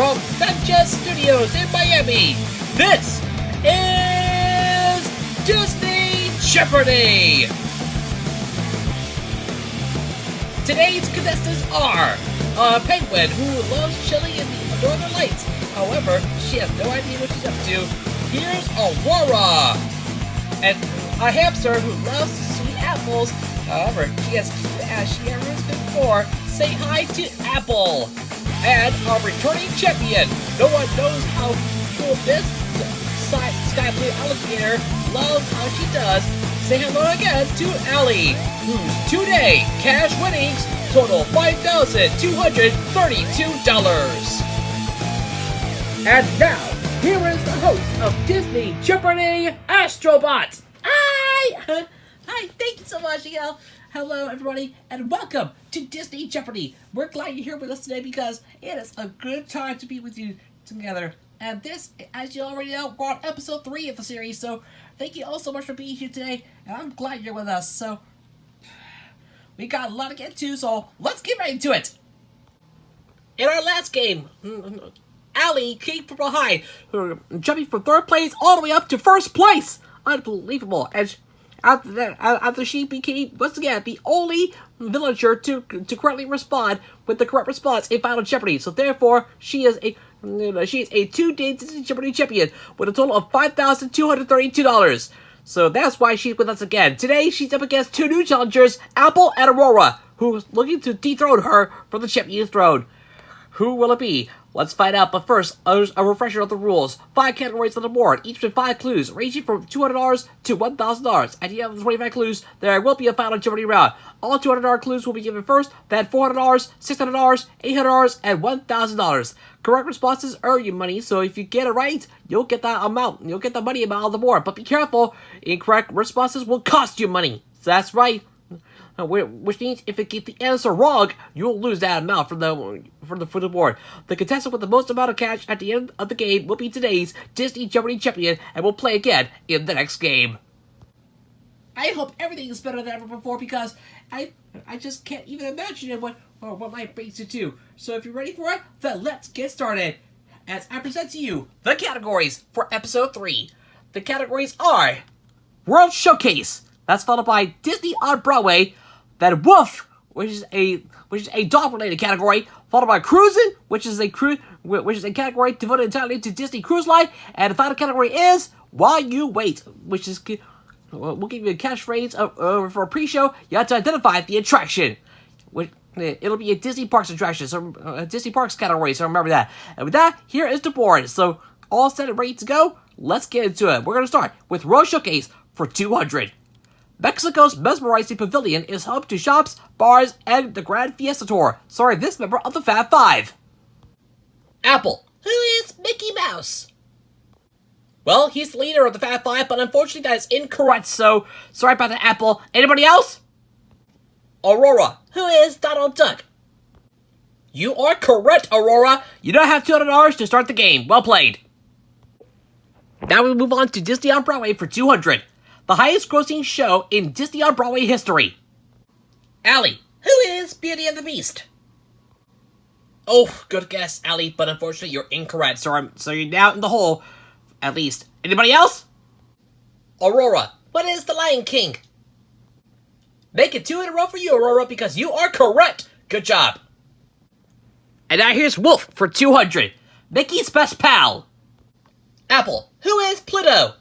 from Sanchez Studios in Miami, this is Disney Jeopardy! Today's contestants are a penguin who loves chili in the Northern Lights. However, she has no idea what she's up to. Here's Aurora, and a hamster who loves sweet apples. However, she has as she ever has been before. Say hi to Apple. And a returning champion. No one knows how cool this sky blue alligator loves how she does. Say hello again to Alli, whose two-day cash winnings total $5,232. And now, here is the host of Disney Jeopardy, Astrobot. Hi, thank you so much, Miguel. Hello, everybody, and welcome to Disney Jeopardy. We're glad you're here with us today because it is a good time to be with you together. And this, as you already know, we're on episode 3 of the series, so thank you all so much for being here today, and I'm glad you're with us. So, we got a lot to get to, so let's get right into it. In our last game, Alli came from behind, jumping from 3rd place all the way up to 1st place. Unbelievable. And after she became, once again, the only villager to correctly respond with the correct response in Final Jeopardy. So therefore, she is a 2-day Disney Jeopardy champion with a total of $5,232. So that's why she's with us again. Today, she's up against 2 new challengers, Apple and Aurora, who's looking to dethrone her from the champion throne. Who will it be? Let's find out, but first, a refresher of the rules. 5 categories on the board, each with 5 clues, ranging from $200 to $1,000. At the end of the 25 clues, there will be a Final Jeopardy round. All $200 clues will be given first, then $400, $600, $800, and $1,000. Correct responses earn you money, so if you get it right, you'll get that amount. You'll get the money amount on the board, but be careful, incorrect responses will cost you money. So that's right. Which means if you get the answer wrong, you'll lose that amount from the board. The contestant with the most amount of cash at the end of the game will be today's Disney Jeopardy champion and will play again in the next game. I hope everything is better than ever before because I just can't even imagine what life brings you to. So if you're ready for it, then let's get started. As I present to you the categories for episode 3. The categories are World Showcase. That's followed by Disney on Broadway. Then Woof, which is a dog-related category, followed by Cruisin, which is a category devoted entirely to Disney Cruise Line, and the final category is While You Wait, which is we'll give you a catchphrase for a pre-show. You have to identify the attraction. It'll be a Disney Parks attraction, so Disney Parks category. So remember that. And with that, here is the board. So all set and ready to go. Let's get into it. We're gonna start with World Showcase for 200. Mexico's mesmerizing pavilion is home to shops, bars, and the Grand Fiesta Tour, starring this member of the Fab Five. Apple. Who is Mickey Mouse? Well, he's the leader of the Fab Five, but unfortunately that is incorrect, so sorry about that, Apple. Anybody else? Aurora. Who is Donald Duck? You are correct, Aurora. You don't have $200 to start the game. Well played. Now we move on to Disney on Broadway for 200. The highest grossing show in Disney on Broadway history. Alli. Who is Beauty and the Beast? Oh, good guess, Alli, but unfortunately you're incorrect, so you're now in the hole, at least. Anybody else? Aurora. What is The Lion King? Make it 2 in a row for you, Aurora, because you are correct. Good job. And now here's Woof for 200. Mickey's best pal. Apple. Who is Pluto?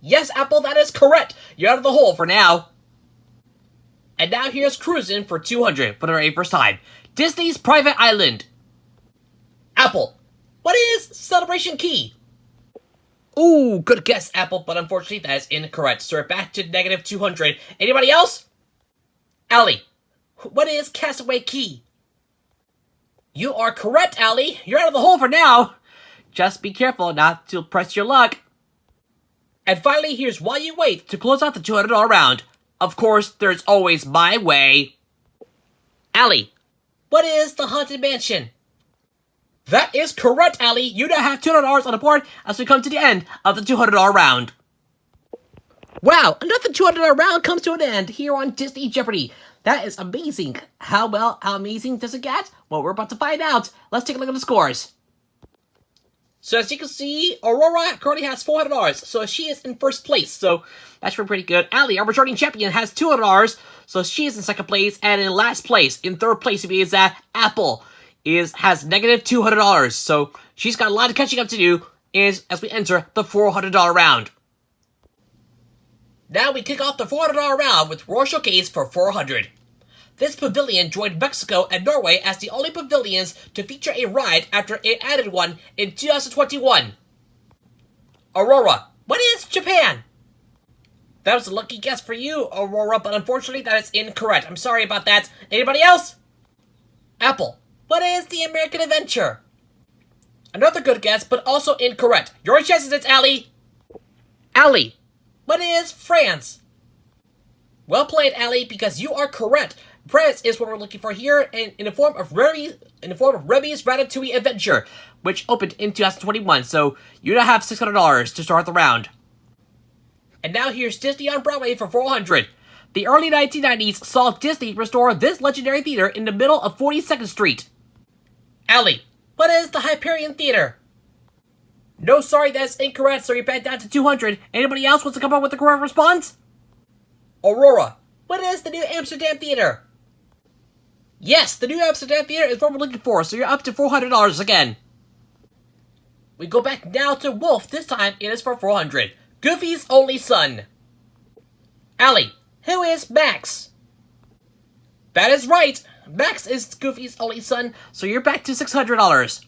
Yes, Apple, that is correct. You're out of the hole for now. And now here's Cruisin for 200 for the very first time. Disney's Private Island. Apple. What is Celebration Key? Ooh, good guess, Apple, but unfortunately that is incorrect. So we're back to negative 200. Anybody else? Alli. What is Castaway Key? You are correct, Alli. You're out of the hole for now. Just be careful not to press your luck. And finally, here's While You Wait to close out the $200 round. Of course, there's always my way. Alli. What is the Haunted Mansion? That is correct, Alli. You now have $200 on the board as we come to the end of the $200 round. Wow, another $200 round comes to an end here on Disney Jeopardy. That is amazing. How amazing does it get? Well, we're about to find out. Let's take a look at the scores. So as you can see, Aurora currently has $400, so she is in first place, so that's pretty good. Alli, our returning champion, has $200, so she is in second place, and in last place, in third place, it means that Apple has negative $200, so she's got a lot of catching up to do as we enter the $400 round. Now we kick off the $400 round with Royal Showcase for $400. This pavilion joined Mexico and Norway as the only pavilions to feature a ride after it added one in 2021. Aurora, what is Japan? That was a lucky guess for you, Aurora, but unfortunately that is incorrect. I'm sorry about that. Anybody else? Apple, what is the American Adventure? Another good guess, but also incorrect. Your chances, it's Alli. Alli, what is France? Well played, Alli, because you are correct. France is what we're looking for here, and in the form of Remy's Ratatouille Adventure, which opened in 2021. So you now have $600 to start the round. And now here's Disney on Broadway for $400. The early 1990s saw Disney restore this legendary theater in the middle of 42nd Street. Alli, what is the Hyperion Theater? No, sorry, that's incorrect, so you're back down to $200. Anybody else wants to come up with the correct response? Aurora, what is the New Amsterdam Theater? Yes, the New Amsterdam Theater is what we're looking for, so you're up to $400 again. We go back now to Woof. This time it is for $400. Goofy's only son. Alli, who is Max? That is right. Max is Goofy's only son, so you're back to $600.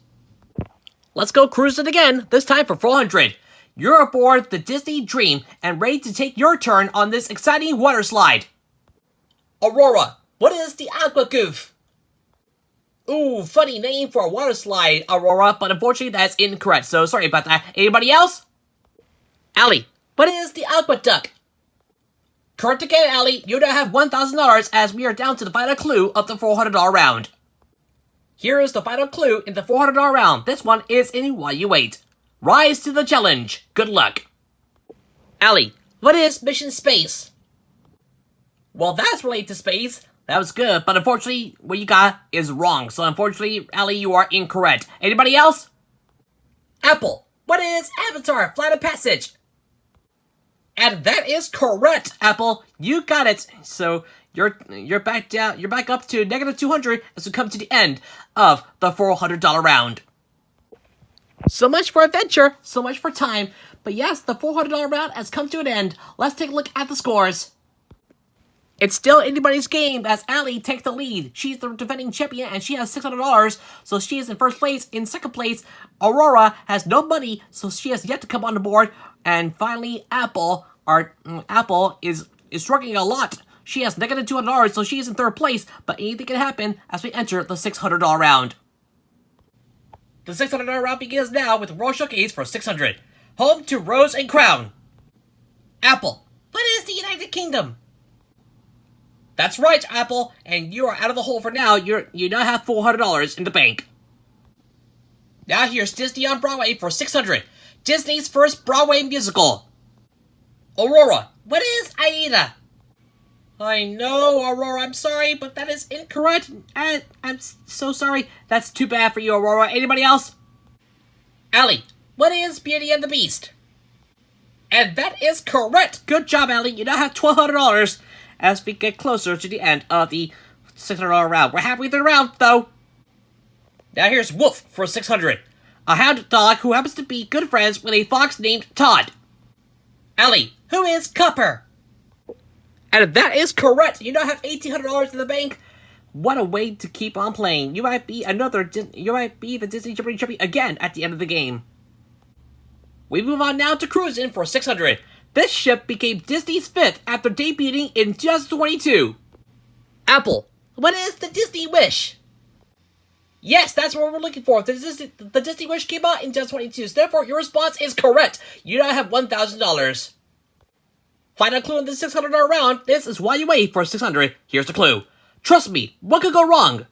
Let's go cruising again, this time for $400. You're aboard the Disney Dream and ready to take your turn on this exciting water slide. Aurora, what is the Aqua Goof? Ooh, funny name for a water slide, Aurora, but unfortunately that's incorrect, so sorry about that. Anybody else? Alli, what is the Aqueduct? Correct again, Alli. You now have $1,000 as we are down to the final clue of the $400 round. Here is the final clue in the $400 round. This one is in While You Wait. Rise to the challenge. Good luck. Alli, what is Mission Space? Well, that's related to space. That was good, but unfortunately, what you got is wrong. So unfortunately, Alli, you are incorrect. Anybody else? Apple, what is Avatar Flight of Passage? And that is correct, Apple. You got it. So you're back down. You're back up to negative $200 as we come to the end of the $400 round. So much for adventure, so much for time. But yes, the $400 round has come to an end. Let's take a look at the scores. It's still anybody's game as Alli takes the lead. She's the defending champion and she has $600, so she is in first place. In second place, Aurora has no money, so she has yet to come on the board. And finally, Apple is struggling a lot. She has negative $200, so she is in third place, but anything can happen as we enter the $600 round. The $600 round begins now with Royal Showcase for $600. Home to Rose and Crown. Apple, what is the United Kingdom? That's right, Apple, and you are out of the hole for now. You now have $400 in the bank. Now here's Disney on Broadway for $600. Disney's first Broadway musical. Aurora, what is Aida? I know, Aurora, I'm sorry, but that is incorrect. I'm so sorry. That's too bad for you, Aurora. Anybody else? Alli, what is Beauty and the Beast? And that is correct. Good job, Alli. You now have $1,200 as we get closer to the end of the $600 round. We're halfway through the round, though. Now here's Woof for $600. A hound dog who happens to be good friends with a fox named Todd. Alli, who is Copper? And that is correct. You now have $1,800 in the bank. What a way to keep on playing. You might be the Disney Jeopardy champion again at the end of the game. We move on now to Cruisin for $600. This ship became Disney's fifth after debuting in 2022. Apple, what is the Disney Wish? Yes, that's what we're looking for. The Disney Wish came out in 2022, so therefore your response is correct. You now have $1,000. Final clue in the $600 round. This is While You Wait for $600. Here's the clue. Trust me, what could go wrong?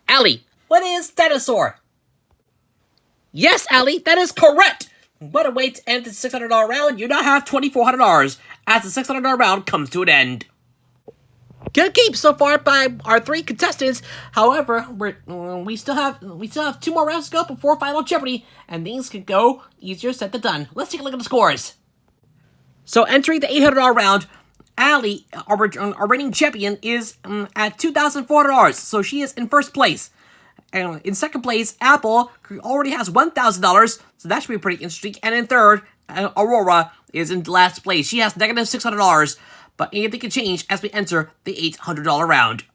Alli, what is dinosaur? Yes, Alli, that is correct. What a way to end the $600 round. You now have $2,400 as the $600 round comes to an end. Good keep so far by our 3 contestants. However, we still have 2 more rounds to go before Final Jeopardy, and things can go easier said than done. Let's take a look at the scores. So entering the $800 round, Alli, our reigning champion, is at $2,400, so she is in first place. And in second place, Apple already has $1,000, so that should be pretty interesting. And in third, Aurora is in last place. She has negative $600, but anything can change as we enter the $800 round.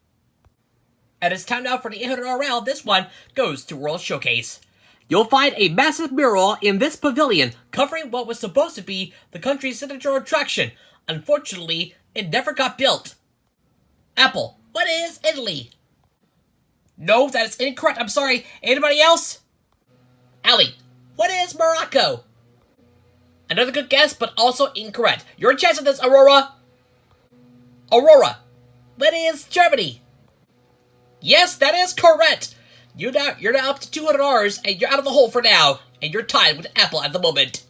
And it's time now for the $800 round. This one goes to World Showcase. You'll find a massive mural in this pavilion covering what was supposed to be the country's signature attraction. Unfortunately, it never got built. Apple, what is Italy? No, that is incorrect. I'm sorry. Anybody else? Alli, what is Morocco? Another good guess, but also incorrect. Your chance at this, Aurora. Aurora, what is Germany? Yes, that is correct. You're now up to $200, and you're out of the hole for now, and you're tied with Apple at the moment.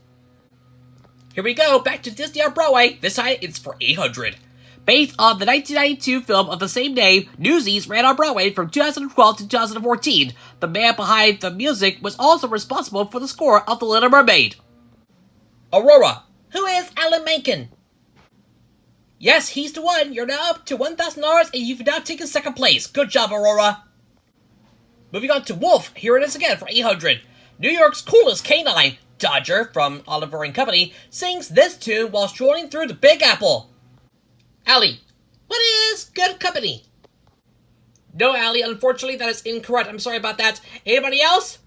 Here we go, back to Disney on Broadway. This time, it's for $800. Based on the 1992 film of the same name, Newsies ran on Broadway from 2012 to 2014. The man behind the music was also responsible for the score of The Little Mermaid. Aurora, who is Alan Menken? Yes, he's the one. You're now up to $1,000, and you've now taken second place. Good job, Aurora. Moving on to Woof, here it is again for $800. New York's coolest canine, Dodger from Oliver & Company, sings this tune while strolling through the Big Apple. Alli, what is Good Company? No, Alli, unfortunately that is incorrect. I'm sorry about that. Anybody else?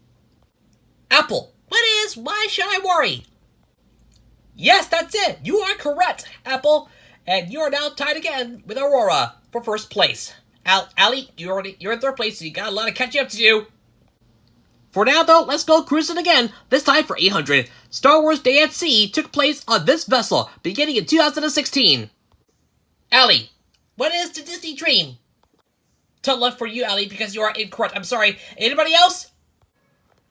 Apple, what is Why Should I Worry? Yes, that's it. You are correct, Apple. And you are now tied again with Aurora for first place. Alli, you're in third place, so you got a lot of catching up to do. For now, though, let's go cruising again, this time for $800. Star Wars Day at Sea took place on this vessel, beginning in 2016. Alli, what is the Disney Dream? Tough luck for you, Alli, because you are incorrect. I'm sorry. Anybody else?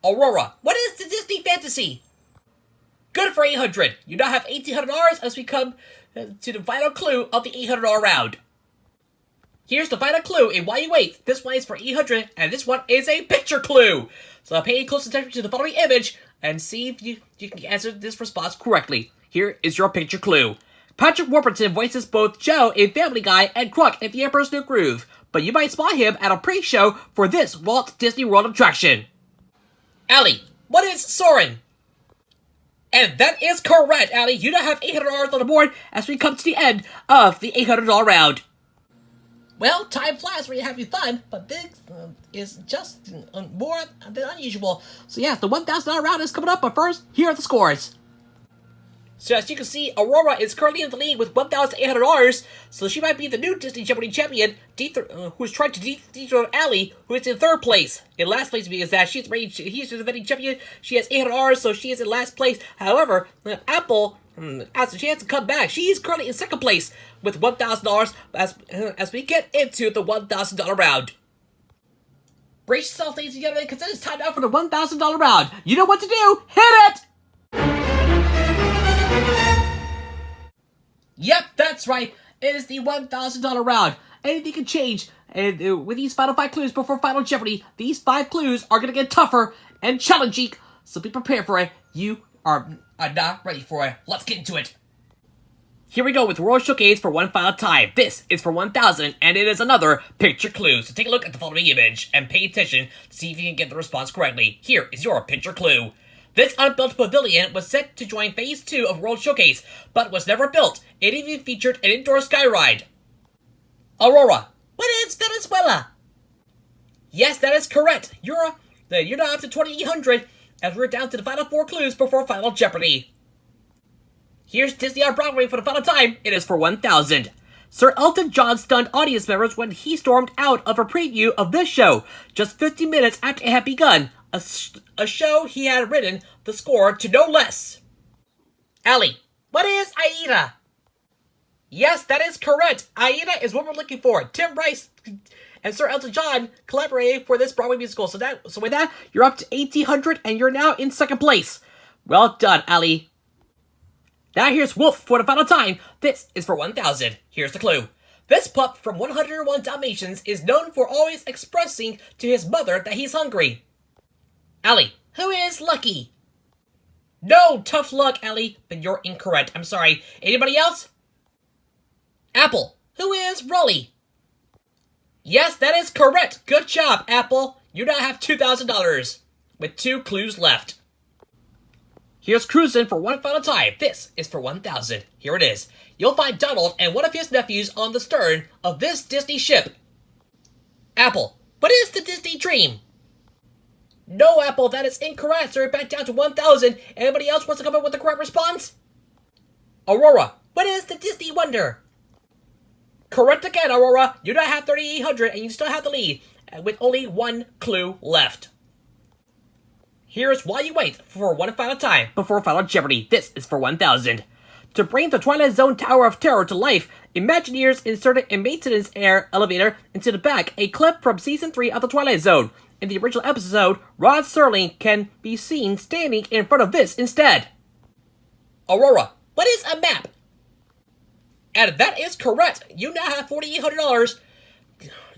Aurora, what is the Disney Fantasy? Good for $800. You now have $1,800 as we come to the final clue of the $800 round. Here's the final clue in While You Wait. This one is for $800, and this one is a picture clue. So pay close attention to the following image and see if you can answer this response correctly. Here is your picture clue. Patrick Warburton voices both Joe in Family Guy and Kruk in The Emperor's New Groove, but you might spot him at a pre-show for this Walt Disney World attraction. Alli, what is Soarin'? And that is correct, Alli. You now have $800 on the board as we come to the end of the $800 round. Well, time flies when you're having fun, but this is just more than unusual. So yeah, the $1,000 round is coming up, but first, here are the scores. So as you can see, Aurora is currently in the lead with $1,800, so she might be the new Disney Jeopardy champion, who is trying to dethrone Alli, who is in third place. In last place because that he's the defending champion. She has $800, so she is in last place. However, Apple, as a chance to come back, she's currently in second place with $1,000 as we get into the $1,000 round. Brace yourself, ladies and gentlemen, because it is time now for the $1,000 round. You know what to do. Hit it! Yep, that's right. It is the $1,000 round. Anything can change. And with these final 5 clues before Final Jeopardy, these 5 clues are going to get tougher and challenging. So be prepared for it. You are not ready for it. Let's get into it. Here we go with World Showcase for one final time. This is for 1,000, and it is another picture clue. So take a look at the following image and pay attention to see if you can get the response correctly. Here is your picture clue. This unbuilt pavilion was set to join Phase 2 of World Showcase, but was never built. It even featured an indoor sky ride. Aurora, what is Venezuela? Yes, that is correct. You're now up to 2,800, as we're down to the final 4 clues before Final Jeopardy. Here's Disney on Broadway for the final time. It is for 1,000. Sir Elton John stunned audience members when he stormed out of a preview of this show, just 50 minutes after it had begun. A show he had written the score to no less. Alli, what is Aida? Yes, that is correct. Aida is what we're looking for. Tim Rice and Sir Elton John collaborating for this Broadway musical. So with that, you're up to 1,800 and you're now in second place. Well done, Alli. Now here's Woof for the final time. This is for 1,000. Here's the clue. This pup from 101 Dalmatians is known for always expressing to his mother that he's hungry. Alli, who is Lucky? No, tough luck, Alli, but you're incorrect. I'm sorry. Anybody else? Apple, who is Rolly? Yes, that is correct. Good job, Apple. You now have $2,000, with 2 clues left. Here's Cruisin for one final time. This is for 1,000. Here it is. You'll find Donald and one of his nephews on the stern of this Disney ship. Apple, what is the Disney dream? No, Apple, that is incorrect. So we're back down to 1,000. Anybody else wants to come up with the correct response? Aurora, what is the Disney wonder? Correct again, Aurora. You now have 3,800 and you still have the lead, with only 1 clue left. Here's While You Wait for one final time before Final Jeopardy. This is for 1,000. To bring the Twilight Zone Tower of Terror to life, Imagineers inserted a maintenance air elevator into the back, a clip from Season 3 of The Twilight Zone. In the original episode, Rod Serling can be seen standing in front of this instead. Aurora, what is a map? And that is correct. You now have $4,800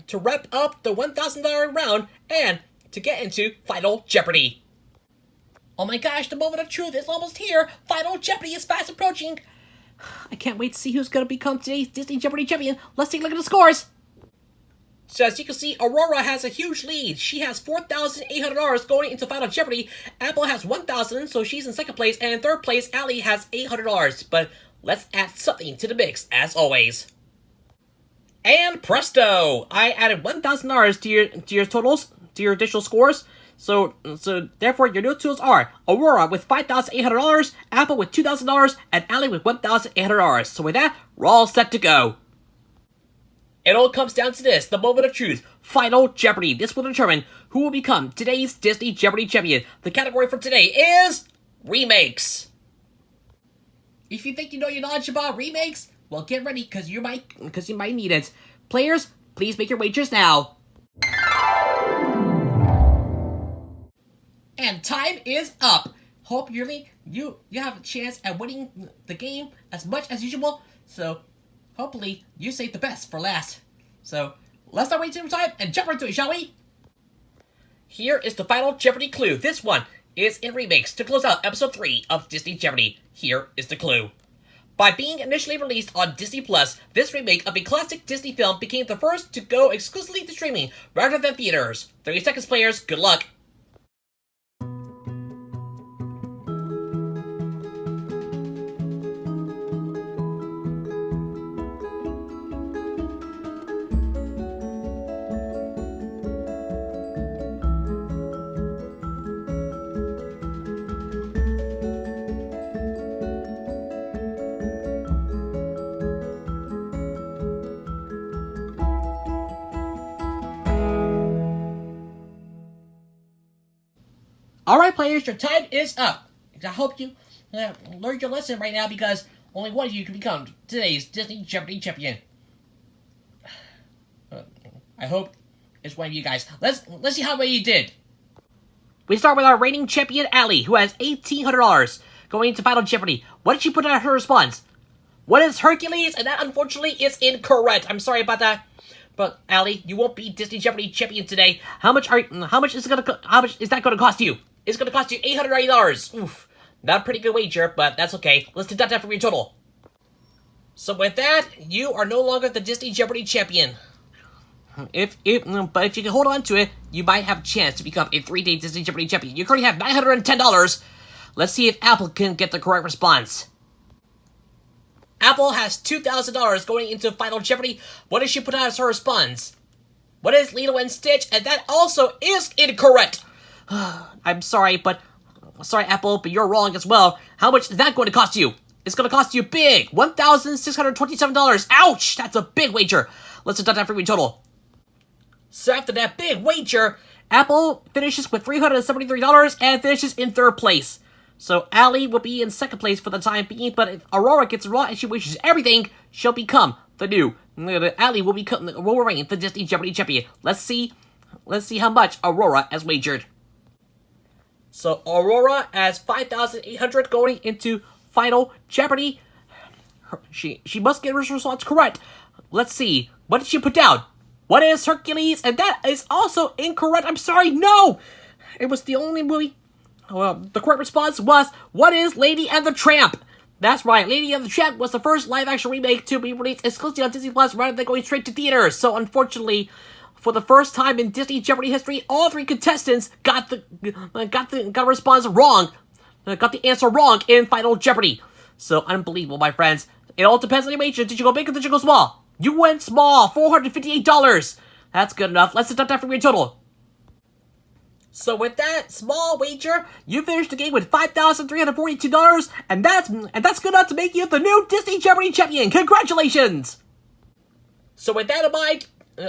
to wrap up the $1,000 round and to get into Final Jeopardy. Oh my gosh, the moment of truth is almost here. Final Jeopardy is fast approaching. I can't wait to see who's going to become today's Disney Jeopardy champion. Let's take a look at the scores. So as you can see, Aurora has a huge lead. She has $4,800 going into Final Jeopardy. Apple has $1,000, so she's in second place. And in third place, Alli has $800. But let's add something to the mix, as always. And presto! I added $1,000 to your totals, to your additional scores. So therefore, your new tools are Aurora with $5,800, Apple with $2,000, and Alli with $1,800. So with that, we're all set to go. It all comes down to this, the moment of truth, Final Jeopardy. This will determine who will become today's Disney Jeopardy champion. The category for today is Remakes. If you think you know your knowledge about remakes, well, get ready, because you might need it. Players, please make your wagers now. And time is up. Hope you have a chance at winning the game as much as usual. So hopefully you save the best for last. So let's not wait too much time and jump right into it, shall we? Here is the Final Jeopardy clue. This one is in Remakes to close out episode 3 of Disney Jeopardy. Here is the clue. By being initially released on Disney Plus, this remake of a classic Disney film became the first to go exclusively to streaming rather than theaters. 30 seconds, players. Good luck. Alright, players, your time is up. I hope you learned your lesson right now, because only one of you can become today's Disney Jeopardy champion. I hope it's one of you guys. Let's see how well you did. We start with our reigning champion, Alli, who has $1,800 going into Final Jeopardy. What did she put out her response? What is Hercules? And that, unfortunately, is incorrect. I'm sorry about that. But Alli, you won't be Disney Jeopardy champion today. How much is that going to cost you? It's going to cost you $880. Oof. Not a pretty good wager, but that's okay. Let's deduct that from your total. So with that, you are no longer the Disney Jeopardy champion. But if you can hold on to it, you might have a chance to become a 3-day Disney Jeopardy champion. You currently have $910. Let's see if Apple can get the correct response. Apple has $2,000 going into Final Jeopardy. What did she put out as her response? What is Lilo and Stitch? And that also is incorrect. I'm sorry, Apple, but you're wrong as well. How much is that going to cost you? It's going to cost you big. $1,627. Ouch! That's a big wager. Let's deduct that from your total. So after that big wager, Apple finishes with $373 and finishes in third place. So Alli will be in second place for the time being, but if Aurora gets it wrong and she wagers everything, she'll become the new. Alli will reign the Disney Jeopardy champion. Let's see how much Aurora has wagered. So Aurora has $5,800 going into Final Jeopardy. She must get her response correct. Let's see. What did you put down? What is Hercules? And that is also incorrect. I'm sorry. No! It was the only movie. Well, the correct response was, what is Lady and the Tramp? That's right. Lady and the Tramp was the first live-action remake to be released exclusively on Disney Plus rather than going straight to theaters. So, unfortunately, for the first time in Disney Jeopardy history, all three contestants got a response wrong. Got the answer wrong in Final Jeopardy. So, unbelievable, my friends. It all depends on your wager. Did you go big or did you go small? You went small. $458. That's good enough. Let's deduct that from your total. So with that small wager, you finished the game with $5,342, and that's good enough to make you the new Disney Jeopardy champion. Congratulations! So with that in mind,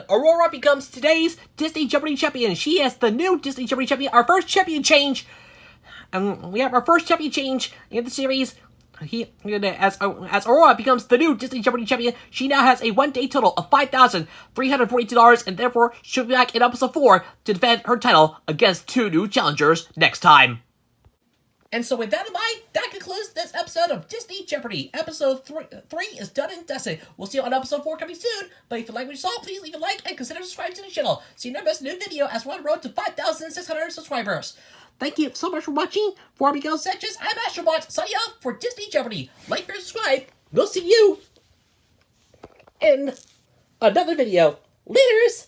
Aurora becomes today's Disney Jeopardy champion. She is the new Disney Jeopardy champion. Our first champion change. We have our first champion change in the series. As Aurora becomes the new Disney Jeopardy champion, she now has a one-day total of $5,342, and therefore she'll be back in episode 4 to defend her title against 2 new challengers next time. And so with that in mind, that concludes this episode of Disney Jeopardy. Episode 3 is done and dusted. We'll see you on episode 4 coming soon, but if you like what you saw, please leave a like and consider subscribing to the channel so you never miss a new video as we're on the road to 5,600 subscribers. Thank you so much for watching. For Miguel Sanchez, I'm Astrobot, signing off for Disney Jeopardy. Like and subscribe. We'll see you in another video. Laters!